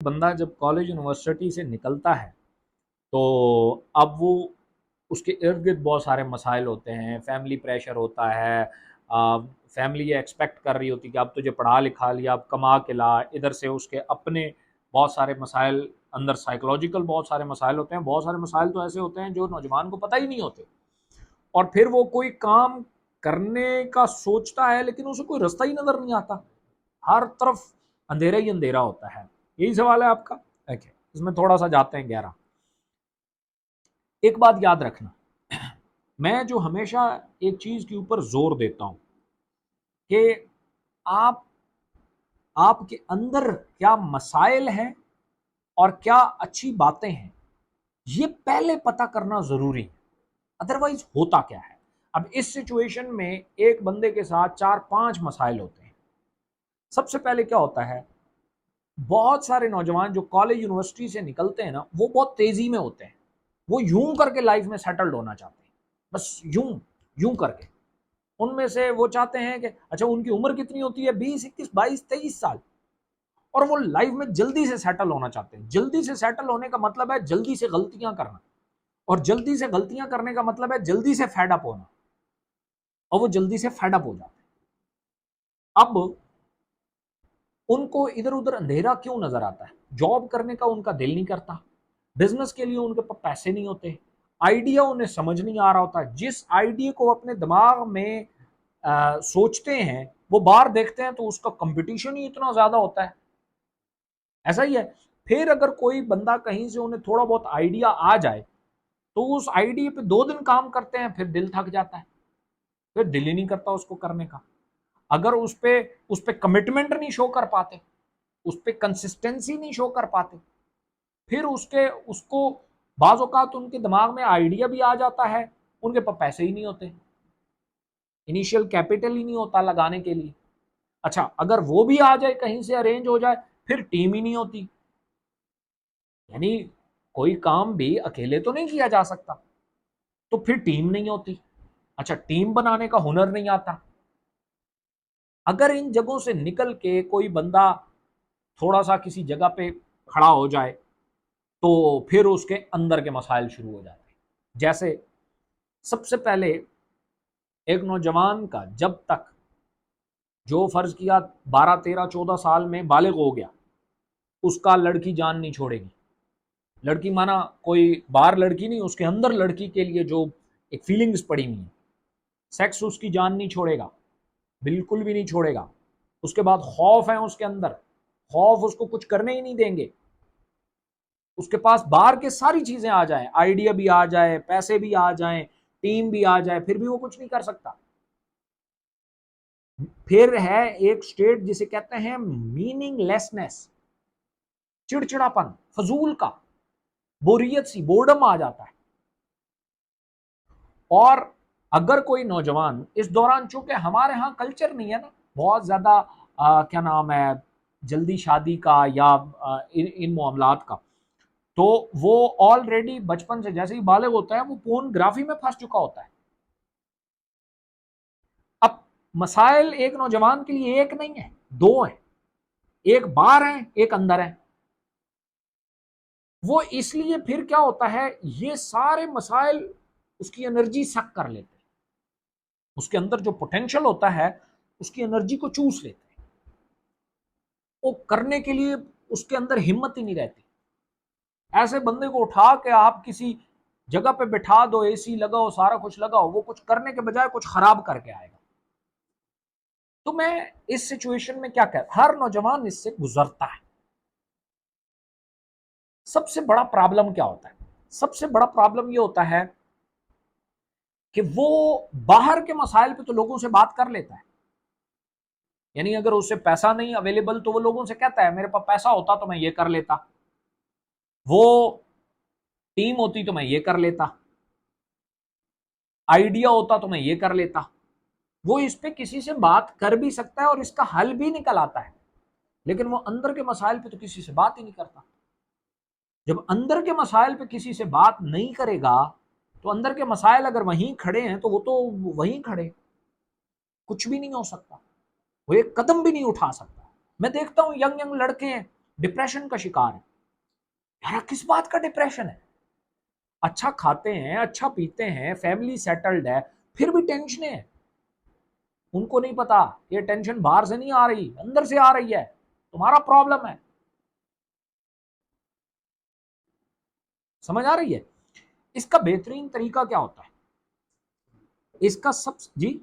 बंदा जब college university से निकलता है तो अब वो उसके इर्द गिर्द बहुत सारे मसाइल होते हैं, फैमिली प्रेशर होता है। फैमिली ये एक्सपेक्ट कर रही होती है कि अब तुझे पढ़ा लिखा लिया, अब कमा के ला। इधर से उसके अपने बहुत सारे मसाइल, अंदर साइकोलॉजिकल बहुत सारे मसाइल होते हैं। बहुत सारे मसाइल तो ऐसे होते हैं जो नौजवान को पता ही नहीं होते, और फिर वो कोई काम करने का सोचता है लेकिन उसे कोई रास्ता ही नजर नहीं आता। हर तरफ अंधेरा ही अंधेरा होता है। यही सवाल है आपका। ओके, इसमें थोड़ा सा जाते हैं गहरा। एक बात याद रखना, मैं जो हमेशा एक चीज के ऊपर जोर देता हूं कि आप आपके अंदर क्या मसाइल हैं और क्या अच्छी बातें हैं, ये पहले पता करना जरूरी है। अदरवाइज होता क्या है। अब इस सिचुएशन में एक बंदे के साथ चार पांच मसाइल होते हैं। सबसे पहले क्या होता है, बहुत सारे नौजवान जो कॉलेज यूनिवर्सिटी से निकलते हैं ना, वो बहुत तेजी में होते हैं। वो यूं करके लाइफ में सेटल्ड होना चाहते हैं, बस यूं यूं करके। उनमें से वो चाहते हैं कि अच्छा, उनकी उम्र कितनी होती है, 20, 21, 22, 23 साल, और वो लाइफ में जल्दी से सेटल होना चाहते हैं। जल्दी से सेटल होने का मतलब है जल्दी से गलतियां करना, और जल्दी से गलतियां करने का मतलब है जल्दी से फेड अप होना, और वो जल्दी से फेड अप हो जाते हैं। अब उनको इधर उधर अंधेरा क्यों नजर आता है? जॉब करने का उनका दिल नहीं करता, बिजनेस के लिए उनके पास पैसे नहीं होते, आइडिया उन्हें समझ नहीं आ रहा होता। जिस आइडिया को अपने दिमाग में सोचते हैं, वो बाहर देखते हैं तो उसका कंपटीशन ही इतना ज्यादा होता है। ऐसा ही है। फिर अगर कोई बंदा कहीं से उन्हें थोड़ा बहुत आइडिया आ जाए तो उस आइडिया पे 2 दिन काम करते हैं, फिर दिल थक जाता है, फिर दिल ही नहीं करता उसको करने का। अगर उस पे कमिटमेंट नहीं शो कर पाते, उस पे कंसिस्टेंसी नहीं शो कर पाते, फिर उसके उसको बाज औकात उनके दिमाग में आइडिया भी आ जाता है, उनके पास पैसे ही नहीं होते, इनिशियल कैपिटल ही नहीं होता लगाने के लिए। अच्छा, अगर वो भी आ जाए, कहीं से अरेंज हो जाए, फिर टीम ही नहीं होती। यानी कोई काम भी अकेले तो नहीं किया जा सकता, तो फिर टीम नहीं होती। अच्छा, टीम बनाने का हुनर नहीं आता। अगर इन जगहों से निकल के कोई बंदा थोड़ा सा किसी जगह पे खड़ा हो जाए तो फिर उसके अंदर के मसाइल शुरू हो जाते हैं। जैसे सबसे पहले, एक नौजवान का जब तक, जो फर्ज किया 12, 13, 14 साल में बालिग हो गया, उसका लड़की जान नहीं छोड़ेगी। लड़की माना कोई बाहर लड़की नहीं, उसके अंदर लड़की के लिए जो एक फीलिंग्स पड़ी हुई है, सेक्स उसकी जान नहीं छोड़ेगा, बिल्कुल भी नहीं छोड़ेगा। उसके बाद खौफ है उसके अंदर, खौफ उसको कुछ करने ही नहीं देंगे। उसके पास बाहर के सारी चीजें आ जाए, आइडिया भी आ जाए, पैसे भी आ जाए, टीम भी आ जाए, फिर भी वो कुछ नहीं कर सकता। फिर है एक स्टेट जिसे कहते हैं मीनिंगलेसनेस, चिड़चिड़ापन, फजूल का, बोरियत सी, बोर्डम आ जाता है। और अगर कोई नौजवान इस दौरान, चूंकि हमारे यहाँ कल्चर नहीं है ना बहुत ज्यादा, क्या नाम है, जल्दी शादी का या इन मामलात का, तो वो ऑलरेडी बचपन से जैसे ही बालिग होता है वो पोर्नोग्राफी में फंस चुका होता है। अब मसाइल एक नौजवान के लिए एक नहीं है, दो है। एक बाहर है, एक अंदर है। वो इसलिए फिर क्या होता है, ये सारे मसाइल उसकी एनर्जी सक कर लेते हैं। उसके अंदर जो पोटेंशियल होता है उसकी एनर्जी को चूस लेते हैं। वो करने के लिए उसके अंदर हिम्मत ही नहीं रहती। ऐसे बंदे को उठा के आप किसी जगह पे बिठा दो, एसी लगाओ, सारा कुछ लगाओ, वो कुछ करने के बजाय कुछ खराब करके आएगा। तो मैं इस सिचुएशन में क्या कह, हर नौजवान इससे गुजरता है। सबसे बड़ा प्रॉब्लम क्या होता है? सबसे बड़ा प्रॉब्लम ये होता है कि वो बाहर के मसाइल पे तो लोगों से बात कर लेता है। यानी अगर उससे पैसा नहीं अवेलेबल तो वो लोगों से कहता है मेरे पास पैसा होता तो मैं ये कर लेता, वो टीम होती तो मैं ये कर लेता, आइडिया होता तो मैं ये कर लेता। वो इस पे किसी से बात कर भी सकता है और इसका हल भी निकल आता है, लेकिन वो अंदर के मसाइल पे तो किसी से बात ही नहीं करता। जब अंदर के मसाइल पे किसी से बात नहीं करेगा तो अंदर के मसाइल अगर वहीं खड़े हैं तो वो तो वहीं खड़े, कुछ भी नहीं हो सकता, वो एक कदम भी नहीं उठा सकता। मैं देखता हूं यंग यंग लड़के हैं डिप्रेशन का शिकार है। यार किस बात का डिप्रेशन है? अच्छा खाते हैं, अच्छा पीते हैं, फैमिली सेटल्ड है, फिर भी टेंशन है। उनको नहीं पता ये टेंशन बाहर से नहीं आ रही, अंदर से आ रही है, तुम्हारा प्रॉब्लम है। समझ आ रही है? इसका बेहतरीन तरीका क्या होता है? इसका सब जी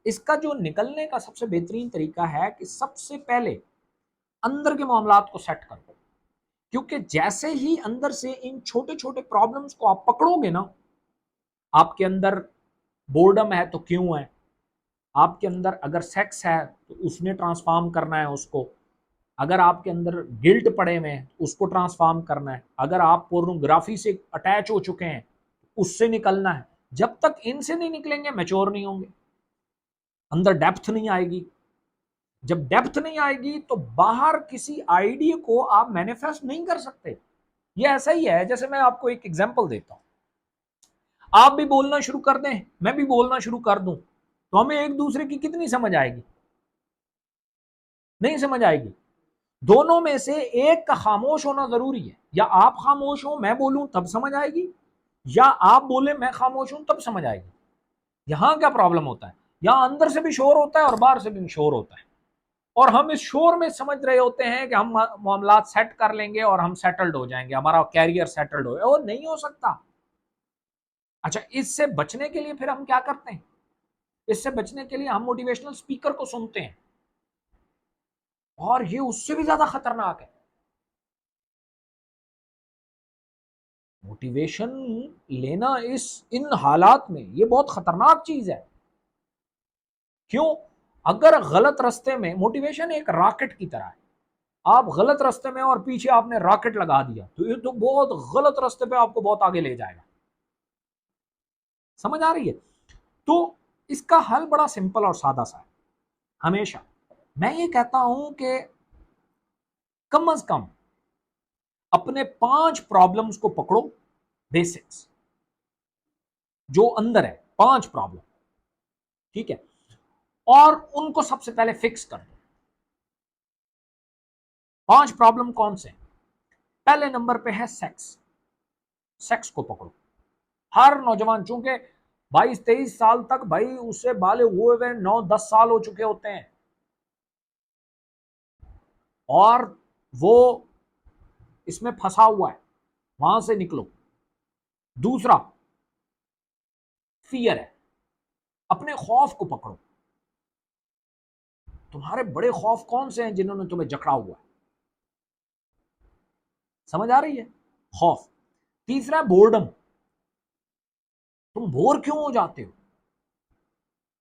इसका जो निकलने का सबसे बेहतरीन तरीका है कि सबसे पहले अंदर के मामलात को सेट करो। क्योंकि जैसे ही अंदर से इन छोटे छोटे प्रॉब्लम्स को आप पकड़ोगे ना, आपके अंदर बोर्डम है तो क्यों है, आपके अंदर अगर सेक्स है तो उसने ट्रांसफॉर्म करना है उसको, अगर आपके अंदर गिल्ट पड़े हुए हैं उसको ट्रांसफॉर्म करना है, अगर आप पोर्नोग्राफी से अटैच हो चुके हैं उससे निकलना है। जब तक इनसे नहीं निकलेंगे मैच्योर नहीं होंगे, अंदर डेप्थ नहीं आएगी। जब डेप्थ नहीं आएगी तो बाहर किसी आइडिया को आप मैनिफेस्ट नहीं कर सकते। ये ऐसा ही है, जैसे मैं आपको एक एग्जांपल देता हूं। आप भी बोलना शुरू कर दें, मैं भी बोलना शुरू कर दूं, तो हमें एक दूसरे की कितनी समझ आएगी? नहीं समझ आएगी। दोनों में से एक का खामोश होना जरूरी है। या आप खामोश हो मैं बोलूं तब समझ आएगी, या आप बोले मैं खामोश हूं तब समझ आएगी। यहां क्या प्रॉब्लम होता है? यहां अंदर से भी शोर होता है और बाहर से भी शोर होता है, और हम इस शोर में समझ रहे होते हैं कि हम मामलात सेट कर लेंगे और हम सेटल्ड हो जाएंगे, हमारा कैरियर सेटल्ड हो, वो नहीं हो सकता। अच्छा, इससे बचने के लिए फिर हम क्या करते हैं? इससे बचने के लिए हम मोटिवेशनल स्पीकर को सुनते हैं, और ये उससे भी ज्यादा खतरनाक है। मोटिवेशन लेना इस इन हालात में ये बहुत खतरनाक चीज है। क्यों? अगर गलत रास्ते में, मोटिवेशन एक रॉकेट की तरह है, आप गलत रास्ते में और पीछे आपने रॉकेट लगा दिया तो ये तो बहुत गलत रास्ते पे आपको बहुत आगे ले जाएगा। समझ आ रही है? तो इसका हल बड़ा सिंपल और सादा सा है। हमेशा मैं ये कहता हूं कि कम से कम अपने 5 प्रॉब्लम्स को पकड़ो, बेसिक्स जो अंदर है, 5 प्रॉब्लम, ठीक है, और उनको सबसे पहले फिक्स कर दो। 5 प्रॉब्लम कौन से? पहले नंबर पे है सेक्स। सेक्स को पकड़ो। हर नौजवान, चूंकि 22-23 साल तक भाई उससे बाले हुए हुए 9-10 साल हो चुके होते हैं, और वो इसमें फंसा हुआ है, वहां से निकलो। दूसरा फियर है, अपने खौफ को पकड़ो। तुम्हारे बड़े खौफ कौन से हैं जिन्होंने तुम्हें जकड़ा हुआ है? समझ आ रही है? खौफ। तीसरा है बोर्डम, तुम बोर क्यों हो जाते हो,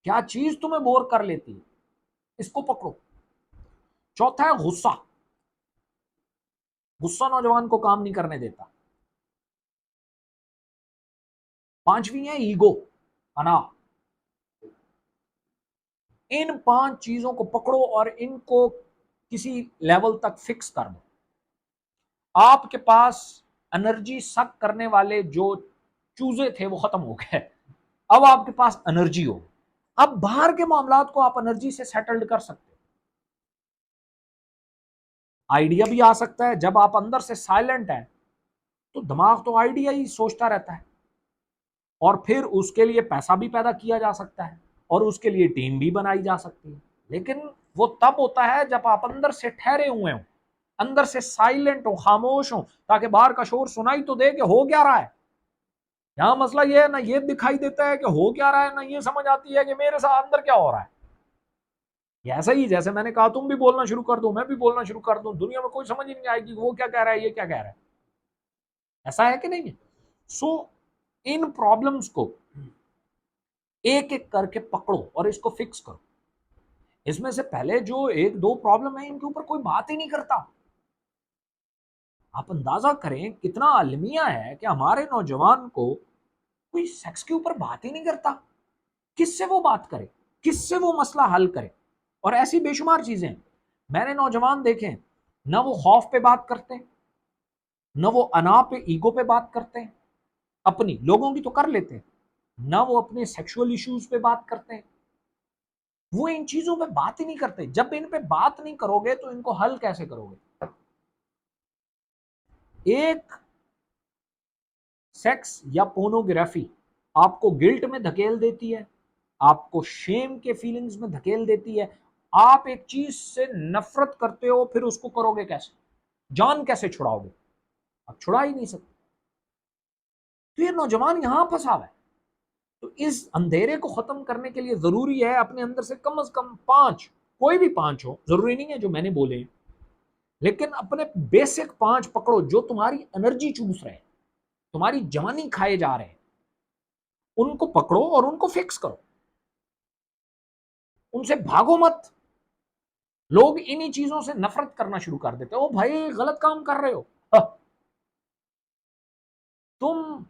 क्या चीज तुम्हें बोर कर लेती है, इसको पकड़ो। चौथा है गुस्सा। गुस्सा नौजवान को काम नहीं करने देता। पांचवी है ईगो, अना। इन 5 चीजों को पकड़ो और इनको किसी लेवल तक फिक्स कर दो। आपके पास एनर्जी सक करने वाले जो चूजे थे वो खत्म हो गए। अब आपके पास एनर्जी हो, अब बाहर के मामलात को आप एनर्जी से सेटल्ड कर सकते हो। आइडिया भी आ सकता है, जब आप अंदर से साइलेंट हैं तो दिमाग तो आइडिया ही सोचता रहता है, और फिर उसके लिए पैसा भी पैदा किया जा सकता है और उसके लिए टीम भी बनाई जा सकती है। लेकिन वो तब होता है जब आप अंदर से ठहरे हुए हो, अंदर से साइलेंट हो, खामोश हो, ताकि बाहर का शोर सुनाई तो दे कि हो क्या रहा है। यहां मसला ये है, ना ये दिखाई देता है कि हो क्या रहा है, ना ये समझ आती है कि मेरे साथ अंदर क्या हो रहा है। ये ऐसा ही जैसे मैंने कहा, तुम भी बोलना शुरू कर दो, मैं भी बोलना शुरू कर दूं, दुनिया में कोई समझ ही नहीं आएगी वो क्या कह रहा है, ये क्या कह रहा है। ऐसा है कि नहीं है? सो इन प्रॉब्लम्स को एक एक करके पकड़ो और इसको फिक्स करो। इसमें से पहले जो 1-2 प्रॉब्लम है इनके ऊपर कोई बात ही नहीं करता। आप अंदाजा करें कितना अलमिया है कि हमारे नौजवान को कोई सेक्स के ऊपर बात ही नहीं करता। किससे वो बात करे, किससे वो मसला हल करे? और ऐसी बेशुमार चीजें मैंने नौजवान देखे हैं, ना वो खौफ पे बात करते हैं, ना वो अना पे, ईगो पे बात करते हैं। अपनी लोगों की तो कर लेते हैं, ना वो अपने सेक्सुअल इश्यूज पे बात करते हैं, वो इन चीजों पे बात ही नहीं करते। जब इन पे बात नहीं करोगे तो इनको हल कैसे करोगे? एक सेक्स या पोर्नोग्राफी आपको गिल्ट में धकेल देती है, आपको शेम के फीलिंग्स में धकेल देती है। आप एक चीज से नफरत करते हो, फिर उसको करोगे कैसे? जान कैसे छुड़ाओगे? आप छुड़ा ही नहीं सकते। तो ये नौजवान यहां फंसा हुआ है। तो इस अंधेरे को खत्म करने के लिए जरूरी है अपने अंदर से कम 5, कोई भी 5 हो, जरूरी नहीं है जो मैंने बोले हैं, लेकिन अपने बेसिक 5 पकड़ो जो तुम्हारी एनर्जी चूस रहे हैं, तुम्हारी जवानी खाए जा रहे हैं, उनको पकड़ो और उनको फिक्स करो, उनसे भागो मत। लोग इन्हीं चीजों से नफरत करना शुरू कर देते हो, भाई गलत काम कर रहे हो। तुम,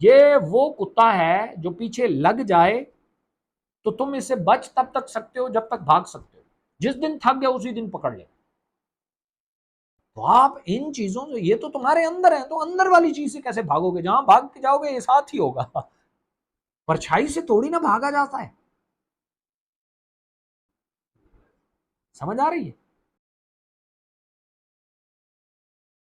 ये वो कुत्ता है जो पीछे लग जाए तो तुम इससे बच तब तक सकते हो जब तक भाग सकते हो, जिस दिन थक गए उसी दिन पकड़ ले। तो आप इन चीजों से, ये तो तुम्हारे अंदर है, तो अंदर वाली चीज से कैसे भागोगे? जहां भाग के जाओगे ये साथ ही होगा। परछाई से थोड़ी ना भागा जाता है। समझ आ रही है?